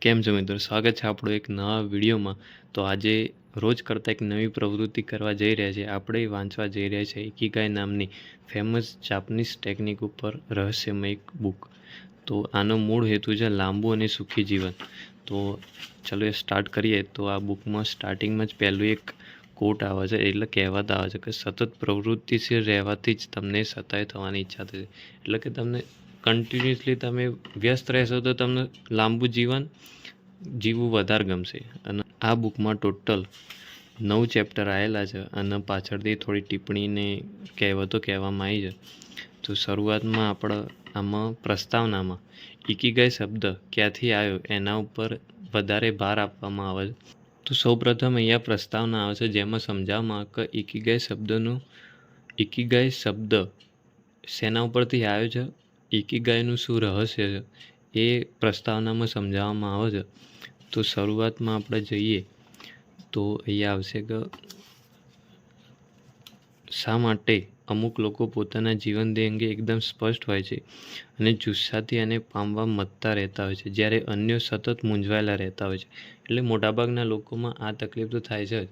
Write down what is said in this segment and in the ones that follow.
કેમ છો મિત્રો? સ્વાગત છે આપણો એક નવા વિડીયોમાં. તો આજે રોજ કરતાં એક નવી પ્રવૃત્તિ કરવા જઈ રહ્યા છીએ. આપણે વાંચવા જઈ રહ્યા છીએ ઇકિગાઈ નામની ફેમસ જાપાનીઝ ટેકનિક ઉપર રહસ્યમય એક બુક. તો આનો મૂળ હેતુ છે લાંબુ અને સુખી જીવન. તો ચલો એ સ્ટાર્ટ કરીએ. તો આ બુકમાં સ્ટાર્ટિંગમાં જ પહેલું એક કોટ આવે છે, એટલે કહેવત આવે છે કે સતત પ્રવૃત્તિશીલ રહેવાથી જ તમને સતાય થવાની ઈચ્છા થશે. એટલે કે તમને કન્ટિન્યુઅસલી તમે વ્યસ્ત રહેશો તો તમને લાંબુ જીવન જીવવું વધારે ગમશે. અને આ બુકમાં ટોટલ 9 ચેપ્ટર આવેલા છે અને પાછળથી થોડી ટિપ્પણીને કહેવતો કહેવામાં આવી છે. તો શરૂઆતમાં આપણે આમાં પ્રસ્તાવનામાં ઇકિગાઈ શબ્દ ક્યાંથી આવ્યો એના ઉપર વધારે ભાર આપવામાં આવે છે. તો સૌપ્રથમ અહીંયા પ્રસ્તાવના આવે છે જેમાં સમજાવવામાં આવે કે ઇકિગાઈ શબ્દ શેના ઉપરથી આવ્યો છે, ઇકિગાઈનું શું રહસ્ય છે એ પ્રસ્તાવનામાં સમજાવવામાં આવે છે. તો શરૂઆતમાં આપણે જઈએ તો અહીંયા આવશે કે શા માટે અમુક લોકો પોતાના જીવન ધ્યેય અંગે એકદમ સ્પષ્ટ હોય છે અને જુસ્સાથી એને પામવા મથતા રહેતા હોય છે, જ્યારે અન્યો સતત મૂંઝવાયેલા રહેતા હોય છે. એટલે મોટાભાગના લોકોમાં આ તકલીફ તો થાય છે જ.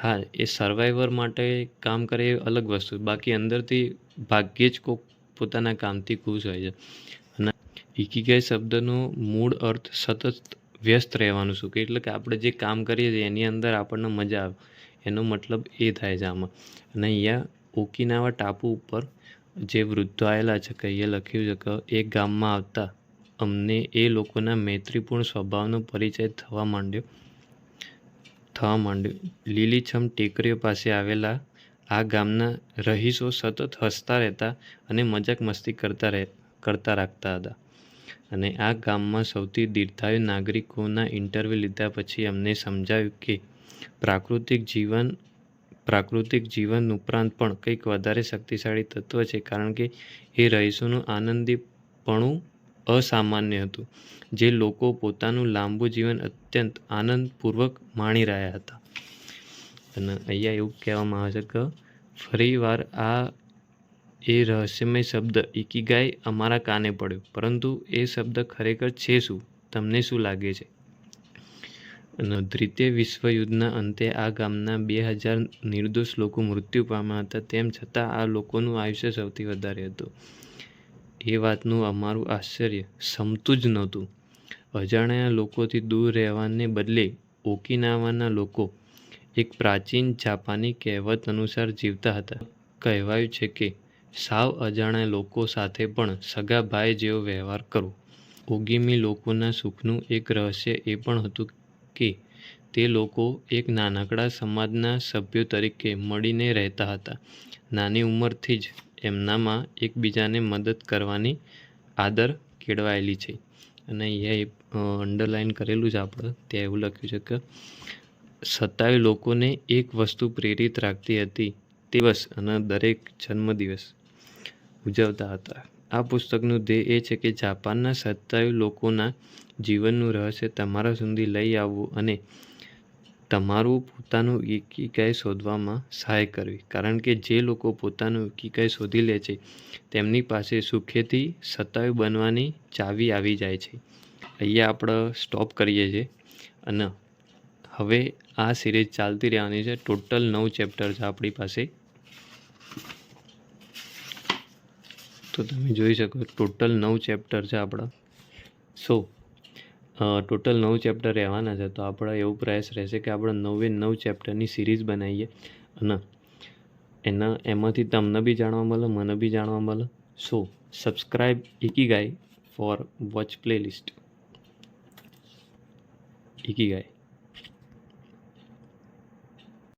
હા, એ સર્વાઈવર માટે કામ કરે એ અલગ વસ્તુ, બાકી અંદરથી ભાગ્યે જ કોઈક પોતાના કામથી ખુશ હોય છે. અને ઇકિગાઈ શબ્દનો મૂળ અર્થ સતત વ્યસ્ત રહેવાનું સુખ, એટલે કે આપણે જે કામ કરીએ છીએ એની અંદર આપણને મજા આવે, એનો મતલબ એ થાય છે આમાં. અને અહીંયા ઓકિનાવા ટાપુ ઉપર જે વૃદ્ધો આવેલા છે કે અહીંયા લખ્યું છે કે એક ગામમાં આવતા અમને એ લોકોના મૈત્રીપૂર્ણ સ્વભાવનો પરિચય થવા માંડ્યો. લીલીછમ ટેકરીઓ પાસે આવેલા આ ગામના રહીશો સતત હસતા રહેતા અને મજાક મસ્તી કરતા રાખતા હતા. અને આ ગામમાં સૌથી દીર્ઘાયુ નાગરિકોના ઇન્ટરવ્યૂ લીધા પછી અમને સમજાયું કે પ્રાકૃતિક જીવન ઉપરાંત પણ કંઈક વધારે શક્તિશાળી તત્વ છે, કારણ કે એ રહીશોનું આનંદીપણું અસામાન્ય હતું, જે લોકો પોતાનું લાંબુ જીવન અત્યંત આનંદપૂર્વક માણી રહ્યા હતા. અને અહીંયા એવું કહેવામાં આવે છે કે ફરીવાર એ રહસ્યમય શબ્દ ઇકિગાઈ અમારા કાને પડ્યો, પરંતુ એ શબ્દ ખરેખર છે શું? તમને શું લાગે છે? અને દ્વિતીય વિશ્વયુદ્ધના અંતે આ ગામના 2000 નિર્દોષ લોકો મૃત્યુ પામ્યા હતા, તેમ છતાં આ લોકોનું આયુષ્ય સૌથી વધારે હતું. એ વાતનું અમારું આશ્ચર્ય શમતું જ નહોતું. અજાણ્યા લોકોથી દૂર રહેવાને બદલે ઓકિનાવાના લોકો એક પ્રાચીન જાપાની કહેવત અનુસાર જીવતા હતા. કહેવાયું છે કે સાવ અજાણ્યા લોકો સાથે પણ સગા ભાઈ જેવો વ્યવહાર કરો. ઓગિમી લોકોના સુખનું એક રહસ્ય એ પણ હતું કે તે લોકો એક નાનકડા સમાજના સભ્યો તરીકે મળીને રહેતા હતા. નાની ઉંમરથી જ એમનામાં એકબીજાને મદદ કરવાની આદત કેળવાયેલી છે. અને અહીંયા અંડરલાઇન કરેલું છે આપણે, ત્યાં એવું લખ્યું છે કે સતાવી લોકોને એક વસ્તુ પ્રેરિત રાખતી હતી, દિવસ અને દરેક જન્મદિવસ ઉજવતા હતા. આ પુસ્તકનું ધ્યેય એ છે કે જાપાનના 27 લોકોના જીવનનું રહસ્ય તમારા સુધી લઈ આવવું અને તમારું પોતાનું ઇકિગાઈ શોધવામાં સહાય કરવી, કારણ કે જે લોકો પોતાનું ઇકિગાઈ શોધી લે છે તેમની પાસે સુખેથી 27 બનવાની ચાવી આવી જાય છે. અહીંયા આપણે સ્ટોપ કરીએ છીએ અને હવે આ સિરીઝ ચાલતી રહેવાની છે. ટોટલ 9 ચેપ્ટર છે આપણી પાસે. તો તમે જોઈ શકો ટોટલ 9 ચેપ્ટર છે આપણા. ટોટલ 9 ચેપ્ટર રહેવાના છે. તો આપણે એવું પ્રયાસ રહેશે કે આપણે 9 ચેપ્ટરની સિરીઝ બનાવીએ અને એમાંથી તમને બી જાણવા મળે, મને બી જાણવા મળે. Subscribe Ikigai for watch playlist ઇકિગાઈ.